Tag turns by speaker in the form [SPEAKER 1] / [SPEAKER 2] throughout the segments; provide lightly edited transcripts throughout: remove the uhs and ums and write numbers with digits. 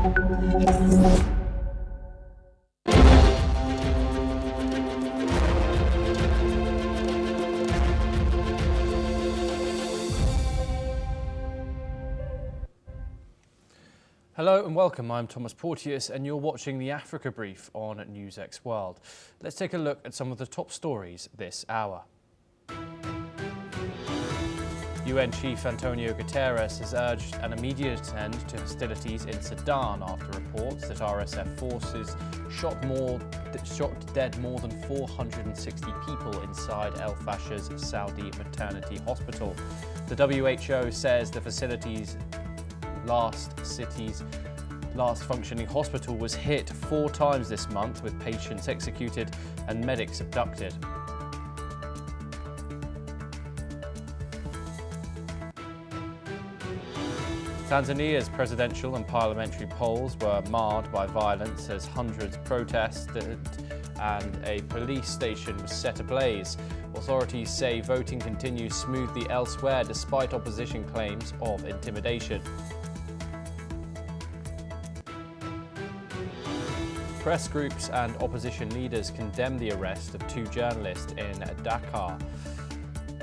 [SPEAKER 1] Hello and welcome, I'm Thomas Porteous and you're watching the Africa Brief on NewsX World. Let's take a look at some of the top stories this hour. UN Chief Antonio Guterres has urged an immediate end to hostilities in Sudan after reports that RSF forces shot dead more than 460 people inside El Fasher's Saudi maternity hospital. The WHO says the facility's last functioning hospital was hit 4 times this month, with patients executed and medics abducted. Tanzania's presidential and parliamentary polls were marred by violence as hundreds protested and a police station was set ablaze. Authorities say voting continues smoothly elsewhere despite opposition claims of intimidation. Press groups and opposition leaders condemn the arrest of 2 journalists in Dakar,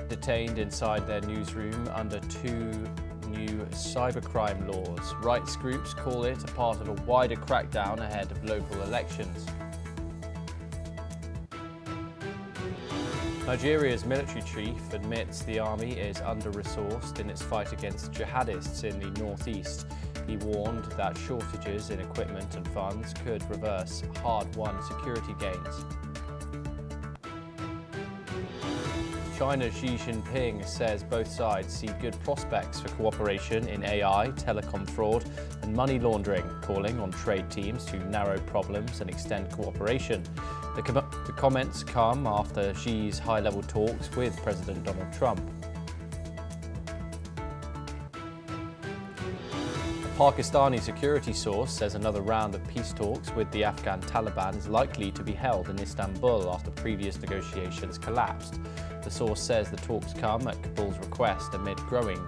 [SPEAKER 1] detained inside their newsroom under 2 new cybercrime laws. Rights groups call it a part of a wider crackdown ahead of local elections. Nigeria's military chief admits the army is under-resourced in its fight against jihadists in the northeast. He warned that shortages in equipment and funds could reverse hard-won security gains. China's Xi Jinping says both sides see good prospects for cooperation in AI, telecom fraud and money laundering, calling on trade teams to narrow problems and extend cooperation. The comments come after Xi's high-level talks with President Donald Trump. Pakistani security source says another round of peace talks with the Afghan Taliban is likely to be held in Istanbul after previous negotiations collapsed. The source says the talks come at Kabul's request amid growing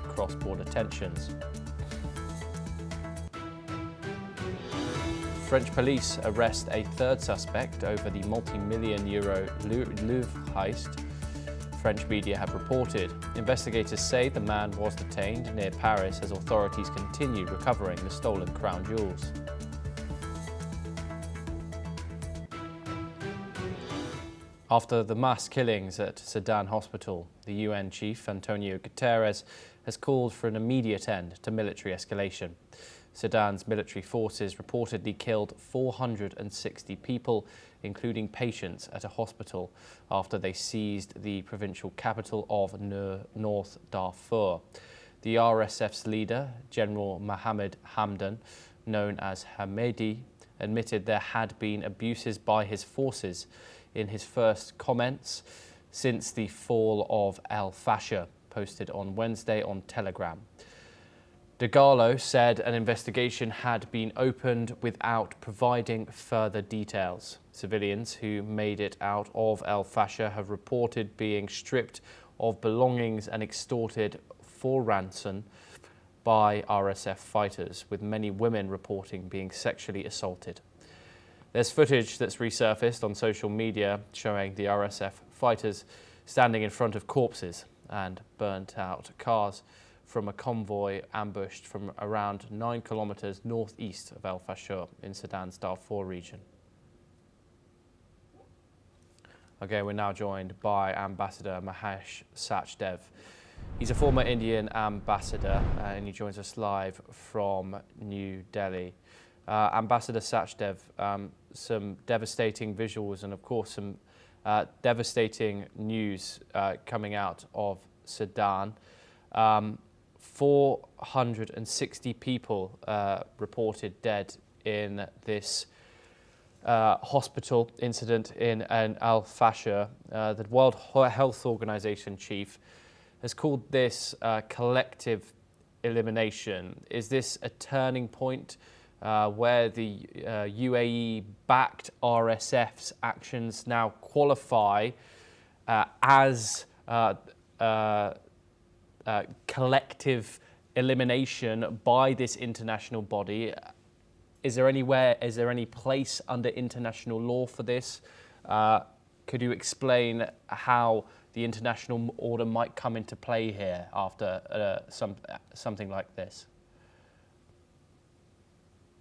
[SPEAKER 1] cross-border tensions. French police arrest a 3rd suspect over the multi-million euro Louvre heist, French media have reported. Investigators say the man was detained near Paris as authorities continue recovering the stolen crown jewels. After the mass killings at Sudan Hospital, the UN chief Antonio Guterres has called for an immediate end to military escalation. Sudan's military forces reportedly killed 460 people, including patients at a hospital, after they seized the provincial capital of North Darfur. The RSF's leader, General Mohammed Hamdan, known as Hamedi, admitted there had been abuses by his forces in his first comments since the fall of El Fasher, posted on Wednesday on Telegram. Dagalo said an investigation had been opened without providing further details. Civilians who made it out of El Fasher have reported being stripped of belongings and extorted for ransom by RSF fighters, with many women reporting being sexually assaulted. There's footage that's resurfaced on social media showing the RSF fighters standing in front of corpses and burnt out cars from a convoy ambushed from around 9 kilometers northeast of El Fasher in Sudan's Darfur region. Okay, we're now joined by Ambassador Mahesh Sachdev. He's a former Indian ambassador and he joins us live from New Delhi. Ambassador Sachdev, some devastating visuals and of course some devastating news coming out of Sudan. 460 people reported dead in this hospital incident in Al Fasher. The World Health Organization chief has called this collective elimination. Is this a turning point where the UAE-backed RSF's actions now qualify as collective elimination by this international body? is there any place under international law for this? Could you explain how the international order might come into play here after something like this?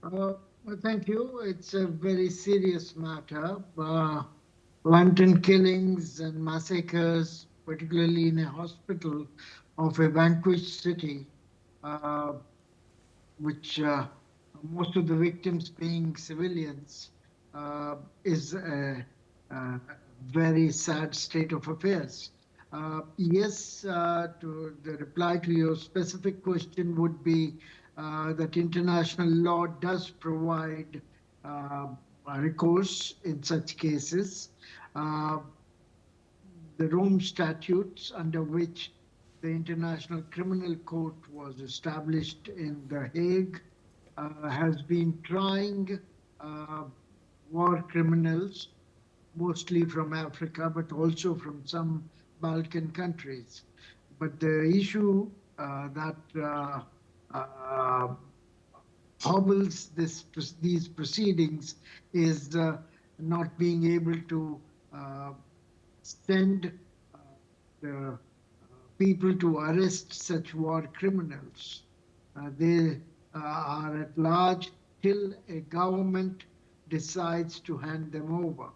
[SPEAKER 2] Well, thank you. It's a very serious matter. Wanton killings and massacres, particularly in a hospital of a vanquished city, uh, which most of the victims being civilians, is a very sad state of affairs. Yes, to the reply to your specific question would be that international law does provide recourse in such cases. Uh, the Rome Statutes, under which the International Criminal Court was established in The Hague, has been trying war criminals, mostly from Africa, but also from some Balkan countries. But the issue that hobbles these proceedings is not being able to send the people to arrest such war criminals. They are at large till a government decides to hand them over.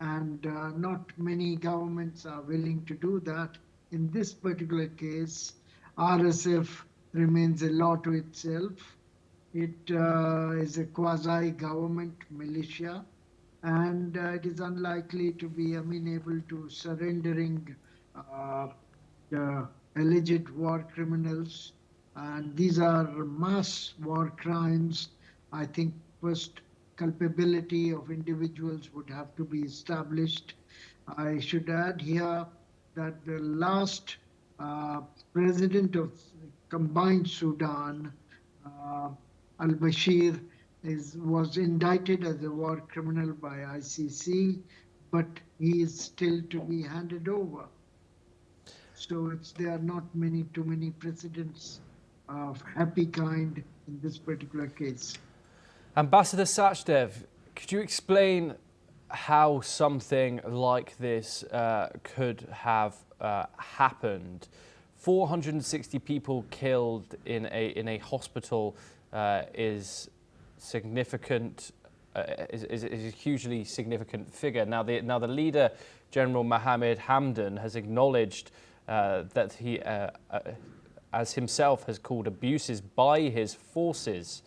[SPEAKER 2] And not many governments are willing to do that. In this particular case, RSF remains a law to itself. It is a quasi-government militia, and it is unlikely to be amenable to surrendering the alleged war criminals. And these are mass war crimes. I think first culpability of individuals would have to be established. I should add here that the last president of combined Sudan, al-Bashir, was indicted as a war criminal by ICC, but he is still to be handed over. So there are not too many precedents of happy kind in this particular case.
[SPEAKER 1] Ambassador Sachdev, could you explain how something like this could have happened? 460 people killed in a hospital is significant. Is a hugely significant figure. Now the leader, General Mohammed Hamdan, has acknowledged that he, as himself has called abuses by his forces.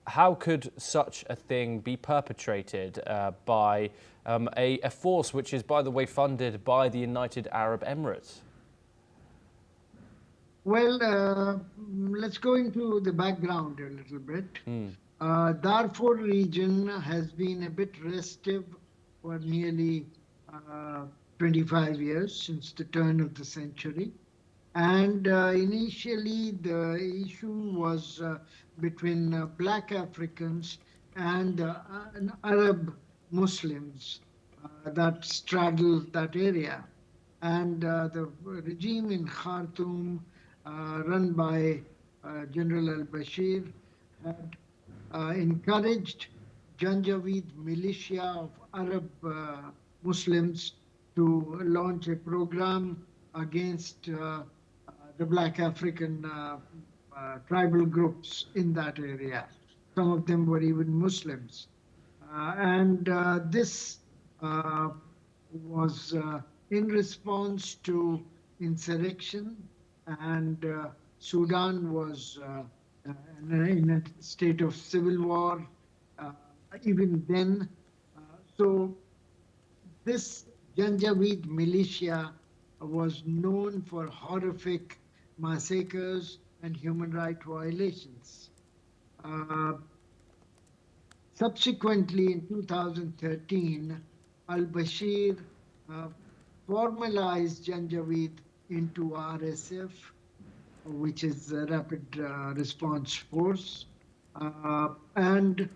[SPEAKER 1] How could such a thing be perpetrated by a force which is, by the way, funded by the United Arab Emirates?
[SPEAKER 2] Well, let's go into the background a little bit. Darfur region has been a bit restive for nearly 25 years, since the turn of the century. And initially, the issue was between Black Africans and Arab Muslims that straddle that area. And the regime in Khartoum, run by General al-Bashir, had encouraged Janjaweed militia of Arab Muslims to launch a program against the Black African tribal groups in that area. Some of them were even Muslims. And this was in response to insurrection, and Sudan was in a state of civil war even then. So this Janjaweed militia was known for horrific massacres and human rights violations. Subsequently, in 2013, al-Bashir formalized Janjaweed into RSF, which is a Rapid Response Force. And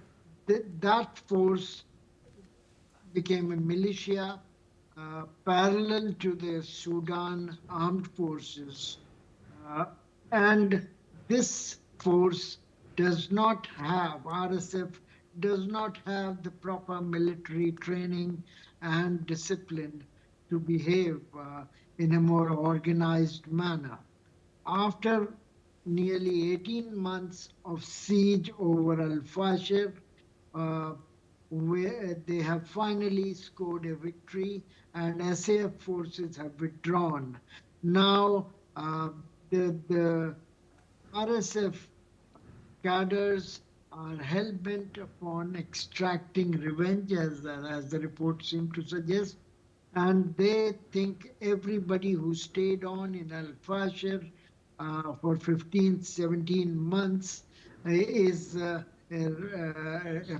[SPEAKER 2] that force became a militia parallel to the Sudan armed forces. And this force RSF does not have the proper military training and discipline to behave in a more organized manner. After nearly 18 months of siege over Al-Fasher, uh, where they have finally scored a victory and SAF forces have withdrawn. Now, the RSF cadres are hell-bent upon extracting revenge, as the reports seem to suggest, and they think everybody who stayed on in Al-Fasher for 15, 17 months is a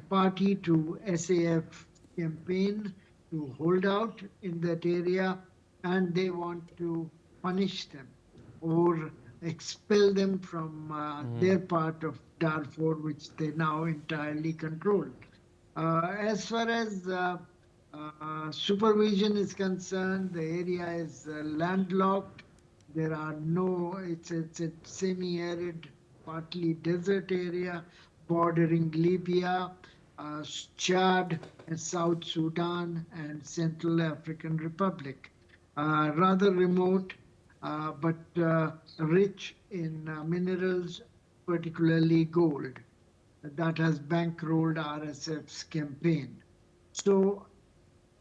[SPEAKER 2] party to SAF campaign to hold out in that area, and they want to punish them or expel them from their part of Darfur, which they now entirely control. As far as supervision is concerned, the area is landlocked. There are no, it's a semi-arid, partly desert area bordering Libya, Chad, and South Sudan, and Central African Republic. Rather remote, but rich in minerals, particularly gold, that has bankrolled RSF's campaign. So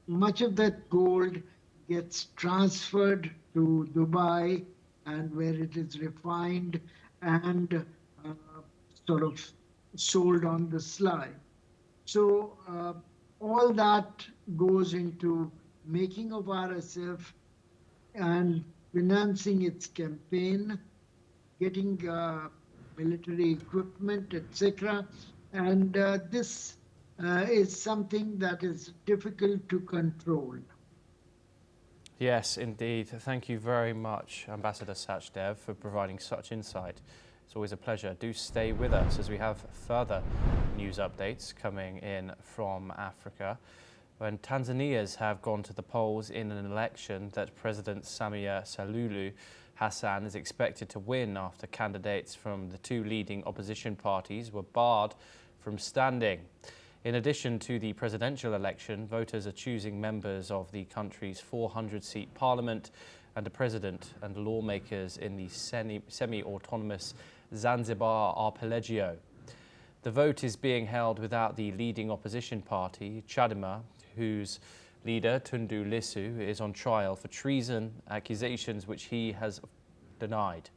[SPEAKER 2] much of that gold gets transferred to Dubai, and where it is refined and sort of sold on the sly. So all that goes into making of RSF and financing its campaign, getting military equipment, etc. And this is something that is difficult to control.
[SPEAKER 1] Yes, indeed. Thank you very much, Ambassador Sachdev, for providing such insight. It's always a pleasure. Do stay with us as we have further news updates coming in from Africa. When Tanzanians have gone to the polls in an election that President Samia Suluhu Hassan is expected to win after candidates from the two leading opposition parties were barred from standing. In addition to the presidential election, voters are choosing members of the country's 400-seat parliament and a president and lawmakers in the semi-autonomous Zanzibar archipelago. The vote is being held without the leading opposition party, Chadema, whose leader, Tundu Lissu, is on trial for treason, accusations which he has denied.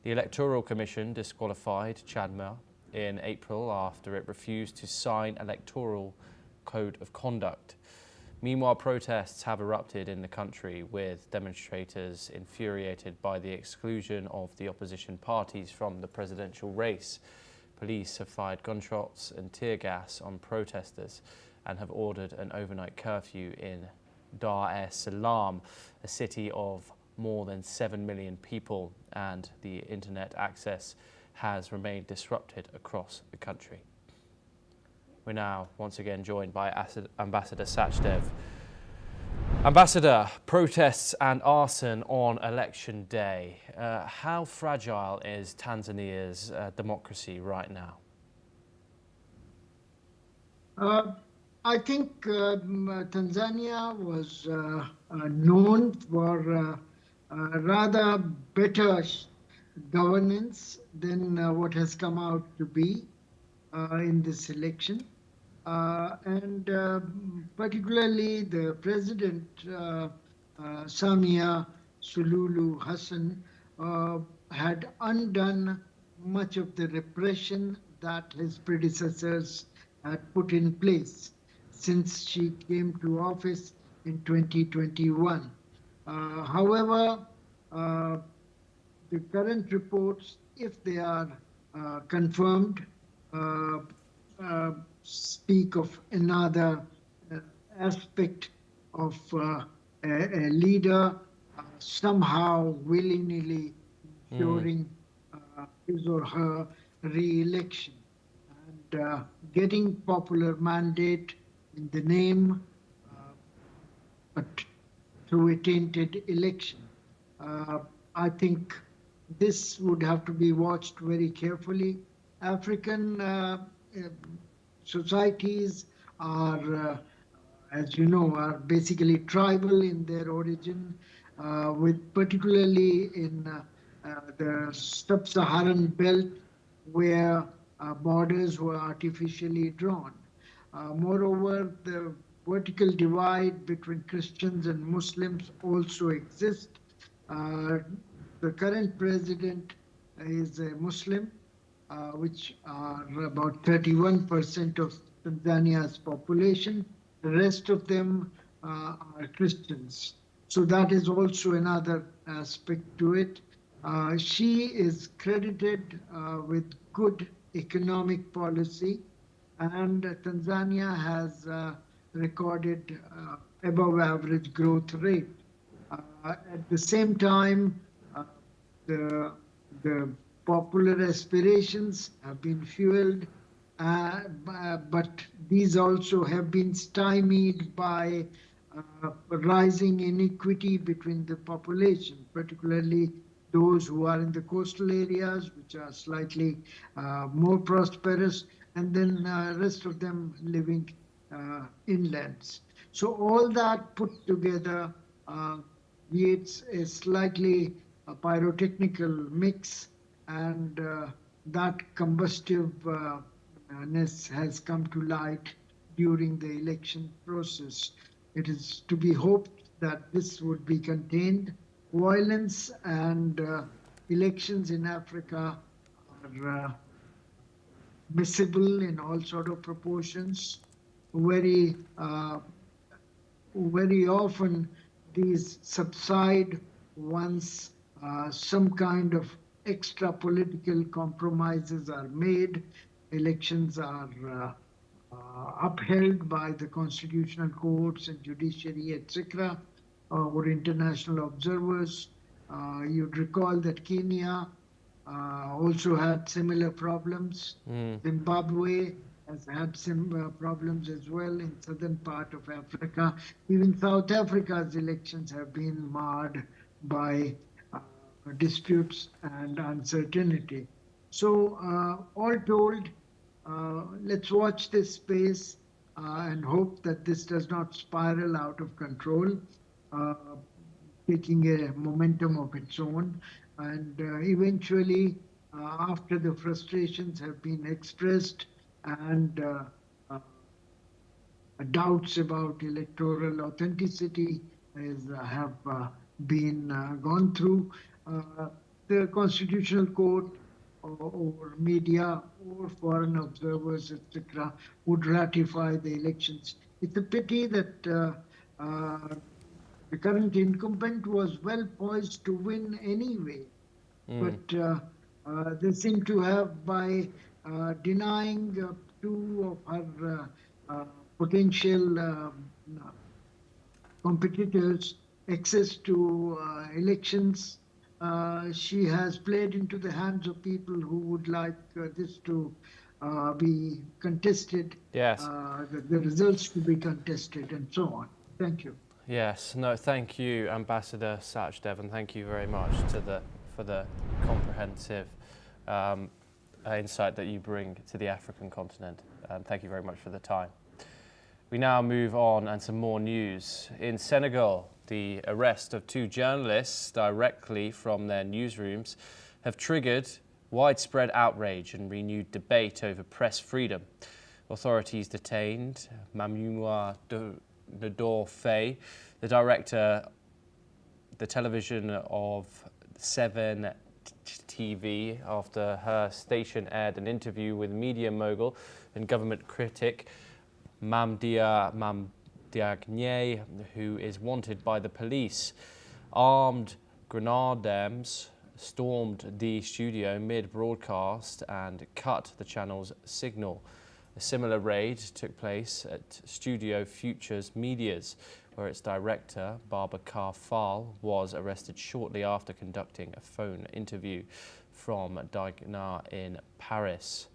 [SPEAKER 1] The Electoral Commission disqualified Chadema in April after it refused to sign electoral code of conduct. Meanwhile, protests have erupted in the country, with demonstrators infuriated by the exclusion of the opposition parties from the presidential race. Police have fired gunshots and tear gas on protesters and have ordered an overnight curfew in Dar es Salaam, a city of more than 7 million people, and the internet access has remained disrupted across the country. We're now once again joined by Ambassador Sachdev. Ambassador, protests and arson on election day. How fragile is Tanzania's democracy right now?
[SPEAKER 2] I think Tanzania was known for rather better governance than what has come out to be in this election. And particularly the president, Samia Suluhu Hassan, had undone much of the repression that his predecessors had put in place since she came to office in 2021. However, the current reports, if they are confirmed, speak of another aspect of a leader somehow willy-nilly ensuring his or her re-election and getting popular mandate in the name, but through a tainted election. I think this would have to be watched very carefully. African societies are, as you know, are basically tribal in their origin, with particularly in the sub-Saharan belt, where borders were artificially drawn. Moreover, the vertical divide between Christians and Muslims also exists. Uh, the current president is a Muslim, which are about 31% of Tanzania's population. The rest of them are Christians. So that is also another aspect to it. She is credited with good economic policy, and Tanzania has recorded above average growth rate. At the same time, the, the popular aspirations have been fueled, but these also have been stymied by rising inequity between the population, particularly those who are in the coastal areas, which are slightly more prosperous, and then rest of them living inlands. So all that put together creates a slightly pyrotechnical mix, and that combustiveness has come to light during the election process. It is to be hoped that this would be contained. Violence and elections in Africa are miscible in all sort of proportions. Very, very often these subside once some kind of extra political compromises are made. Elections are upheld by the constitutional courts and judiciary, etc., or international observers. You'd recall that Kenya also had similar problems. Zimbabwe has had similar problems as well in southern part of Africa. Even South Africa's elections have been marred by disputes and uncertainty. So all told, let's watch this space and hope that this does not spiral out of control, taking a momentum of its own. And eventually, after the frustrations have been expressed and doubts about electoral authenticity have been gone through, the Constitutional Court or media or foreign observers, etc., would ratify the elections. It's a pity that the current incumbent was well poised to win anyway, but they seem to have, by denying two of her potential competitors access to elections, she has played into the hands of people who would like this to be contested,
[SPEAKER 1] Yes.
[SPEAKER 2] The results to be contested, and so on. Thank you.
[SPEAKER 1] Yes, no, thank you, Ambassador Sachdev, and thank you very much for the comprehensive insight that you bring to the African continent. Thank you very much for the time. We now move on and some more news. In Senegal, the arrest of two journalists directly from their newsrooms have triggered widespread outrage and renewed debate over press freedom. Authorities detained Mamoua Nador Faye, the director, the television of 7 TV, after her station aired an interview with media mogul and government critic Mamdia Diagne, who is wanted by the police. Armed grenadiers stormed the studio mid-broadcast and cut the channel's signal. A similar raid took place at Studio Futures Media's, where its director, Babacar Fall, was arrested shortly after conducting a phone interview from Diagne in Paris.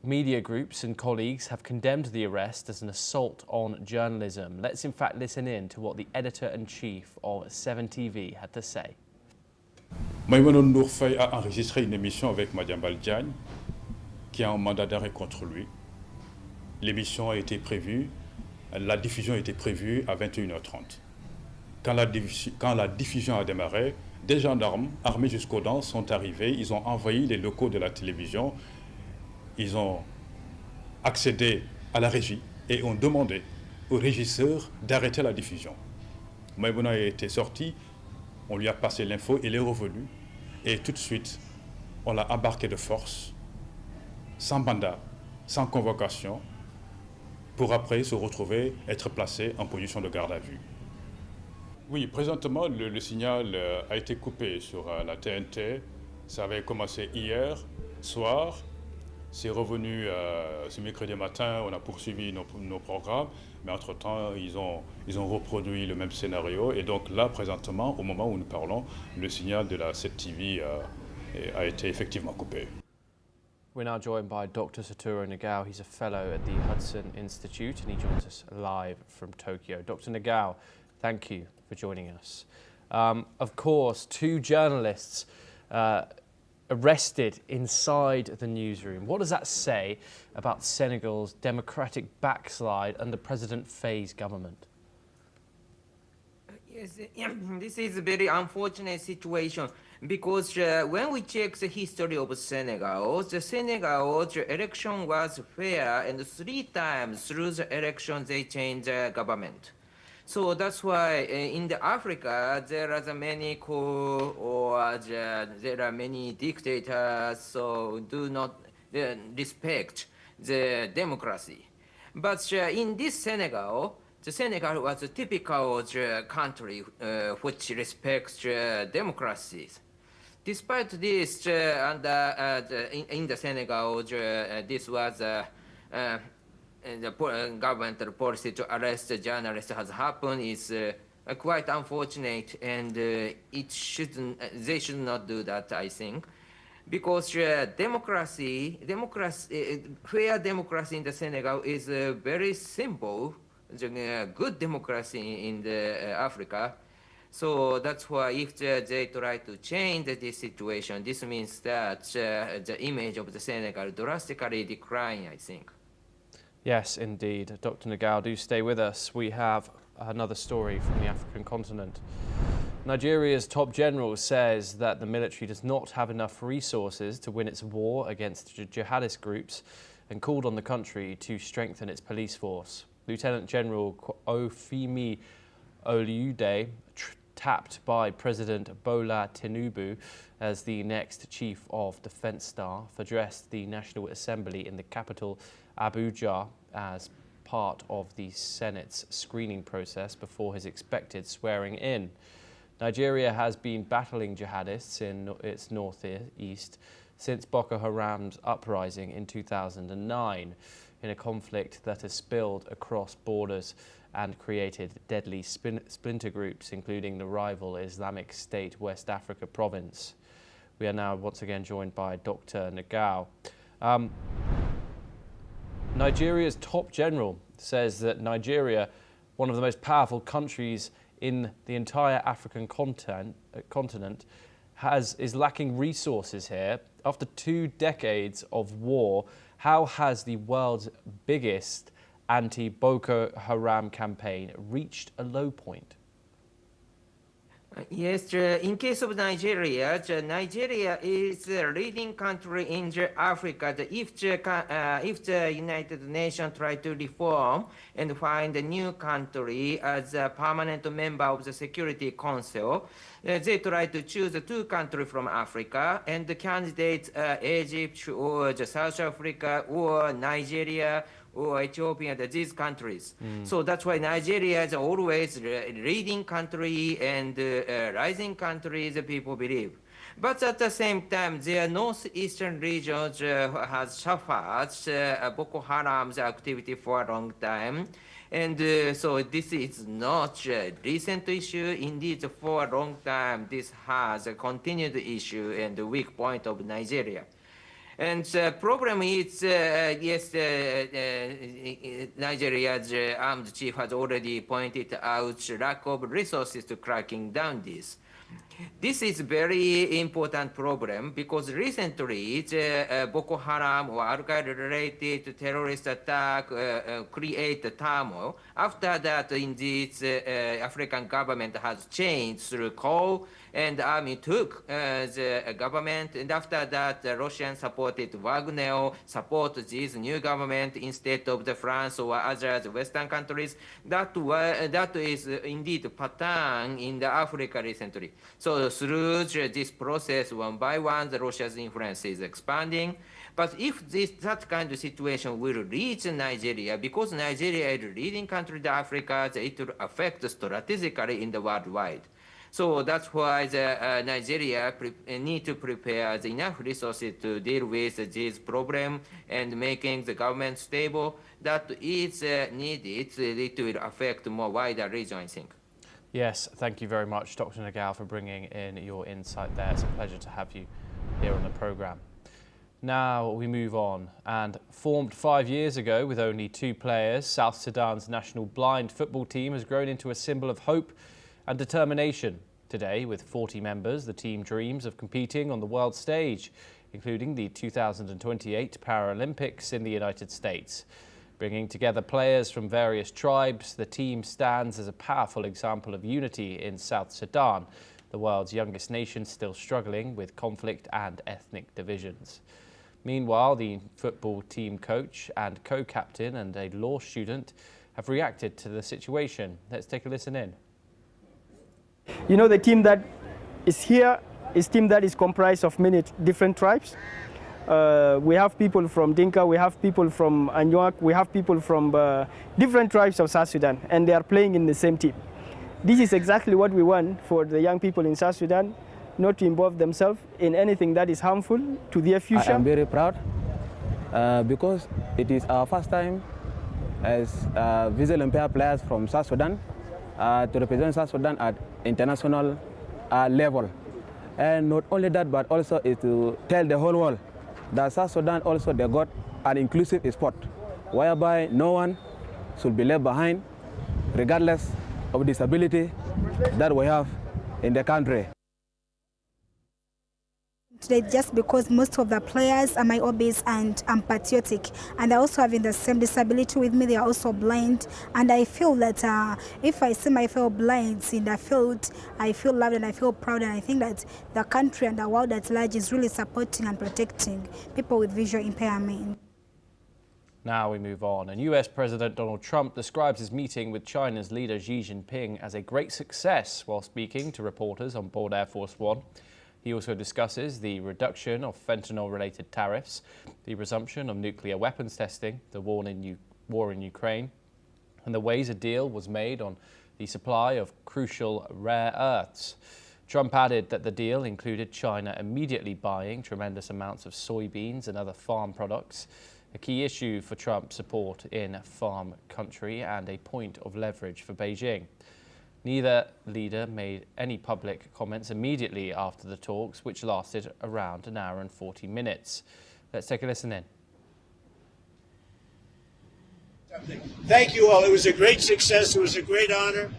[SPEAKER 1] Media groups and colleagues have condemned the arrest as an assault on journalism. Let's in fact listen in to what the editor-in-chief of 7TV had to say.
[SPEAKER 3] Maïmouna Ndour Faye a enregistré une émission avec Madiambal Diagne, qui a un mandat d'arrêt contre lui. L'émission a été prévue, la diffusion a été prévue à 21h30. Quand la diffusion a démarré, des gendarmes armés jusqu'aux dents sont arrivés, ils ont envahi les locaux de la télévision, ils ont accédé à la régie et ont demandé au régisseur d'arrêter la diffusion. Maïmouna était sorti, on lui a passé l'info, il est revenu et tout de suite, on l'a embarqué de force, sans mandat, sans convocation, pour après se retrouver, être placé en position de garde à vue. Oui, présentement, le signal a été coupé sur la TNT. Ça avait commencé hier soir. C'est revenu ce mercredi matin. On a poursuivi nos programmes. Mais entre-temps, ils ont reproduit le même scénario. Et donc là, présentement, au moment où nous parlons, le signal de la 7TV a été effectivement coupé.
[SPEAKER 1] We're now joined by Dr. Satoru Nagao. He's a fellow at the Hudson Institute and he joins us live from Tokyo. Dr. Nagao, thank you for joining us. Of course, 2 journalists arrested inside the newsroom. What does that say about Senegal's democratic backslide under President Faye's government?
[SPEAKER 4] Yes, this is a very unfortunate situation because when we check the history of Senegal, the election was fair and 3 times through the election they changed the government. So that's why in Africa there are many coups or there are many dictators, so do not respect the democracy. But in this Senegal, the Senegal was a typical country which respects democracies. Despite this, in the Senegal, this was the government policy to arrest the journalists has happened is quite unfortunate, and they should not do that, I think, because fair democracy in the Senegal is very simple, good democracy in Africa. So that's why if they try to change this situation, this means that the image of the Senegal drastically decline, I think.
[SPEAKER 1] Yes, indeed. Dr. Nagao, do stay with us. We have another story from the African continent. Nigeria's top general says that the military does not have enough resources to win its war against jihadist groups and called on the country to strengthen its police force. Lieutenant General Ofemi Olude, tapped by President Bola Tinubu as the next Chief of Defence Staff, addressed the National Assembly in the capital Abuja as part of the Senate's screening process before his expected swearing in. Nigeria has been battling jihadists in its northeast since Boko Haram's uprising in 2009, in a conflict that has spilled across borders and created deadly splinter groups, including the rival Islamic State West Africa province. We are now once again joined by Dr. Nagao. Nigeria's top general says that Nigeria, one of the most powerful countries in the entire African continent, is lacking resources here. After 2 decades of war, how has the world's biggest anti-Boko Haram campaign reached a low point?
[SPEAKER 4] Yes, in case of Nigeria, Nigeria is a leading country in Africa. If the United Nations try to reform and find a new country as a permanent member of the Security Council, they try to choose 2 countries from Africa, and the candidates Egypt or South Africa or Nigeria or Ethiopia, these countries. So that's why Nigeria is always a leading country and rising country, the people believe. But at the same time, their northeastern regions has suffered Boko Haram's activity for a long time. And so this is not a recent issue. Indeed, for a long time, this has a continued issue and the weak point of Nigeria. And the problem is, yes, Nigeria's armed chief has already pointed out lack of resources to cracking down this. This is very important problem because recently the Boko Haram or Al-Qaeda-related terrorist attack create turmoil. After that, indeed, African government has changed through call, and army took the government, and after that, the Russian supported Wagner, support this new government instead of the France or other Western countries. That is indeed pattern in the Africa recently. So through this process, one by one, the Russia's influence is expanding. But if that kind of situation will reach Nigeria, because Nigeria is a leading country in Africa, it will affect strategically in the worldwide. So that's why Nigeria need to prepare enough resources to deal with this problem and making the government stable. That is needed. It will affect more wider region, I think.
[SPEAKER 1] Yes, thank you very much, Dr. Nagal, for bringing in your insight there. It's a pleasure to have you here on the programme. Now we move on. And formed 5 years ago with only 2 players, South Sudan's national blind football team has grown into a symbol of hope and determination. Today, with 40 members, the team dreams of competing on the world stage, including the 2028 Paralympics in the United States. Bringing together players from various tribes, the team stands as a powerful example of unity in South Sudan, the world's youngest nation still struggling with conflict and ethnic divisions. Meanwhile, the football team coach and co-captain and a law student have reacted to the situation. Let's take a listen in.
[SPEAKER 5] You know, the team that is here is a team that is comprised of many different tribes. We have people from Dinka, we have people from Anuak, we have people from different tribes of South Sudan, and they are playing in the same team. This is exactly what we want for the young people in South Sudan, not to involve themselves in anything that is harmful to their future.
[SPEAKER 6] I am very proud because it is our first time as visually impaired players from South Sudan to represent South Sudan at international level. And not only that, but also is to tell the whole world that South Sudan also they got an inclusive sport, whereby no one should be left behind, regardless of disability that we have in the country.
[SPEAKER 7] Today, just because most of the players are my hobbies and I'm patriotic, and they're also having the same disability with me, they are also blind, and I feel that if I see my fellow blinds in the field, I feel loved and I feel proud, and I think that the country and the world at large is really supporting and protecting people with visual impairment.
[SPEAKER 1] Now we move on, and US President Donald Trump describes his meeting with China's leader Xi Jinping as a great success while speaking to reporters on board Air Force One. He also discusses the reduction of fentanyl-related tariffs, the resumption of nuclear weapons testing, the war in Ukraine, and the ways a deal was made on the supply of crucial rare earths. Trump added that the deal included China immediately buying tremendous amounts of soybeans and other farm products, a key issue for Trump's support in farm country and a point of leverage for Beijing. Neither leader made any public comments immediately after the talks, which lasted around an hour and 40 minutes. Let's take a listen in.
[SPEAKER 8] Thank you all. It was a great success. It was a great honor.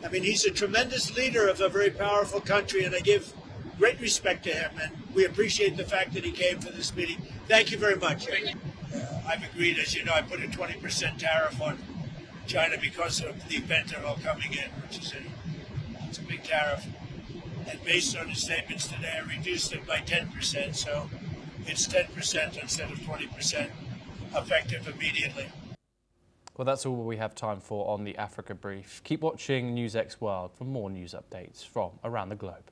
[SPEAKER 8] I mean, he's a tremendous leader of a very powerful country, and I give great respect to him, and we appreciate the fact that he came for this meeting. Thank you very much. I've agreed, as you know, I put a 20% tariff on China because of the fentanyl coming in, which is it's a big tariff. And based on his statements today, I reduced it by 10%, so it's 10% instead of 20%, effective immediately.
[SPEAKER 1] Well, that's all we have time for on the Africa Brief. Keep watching NewsX World for more news updates from around the globe.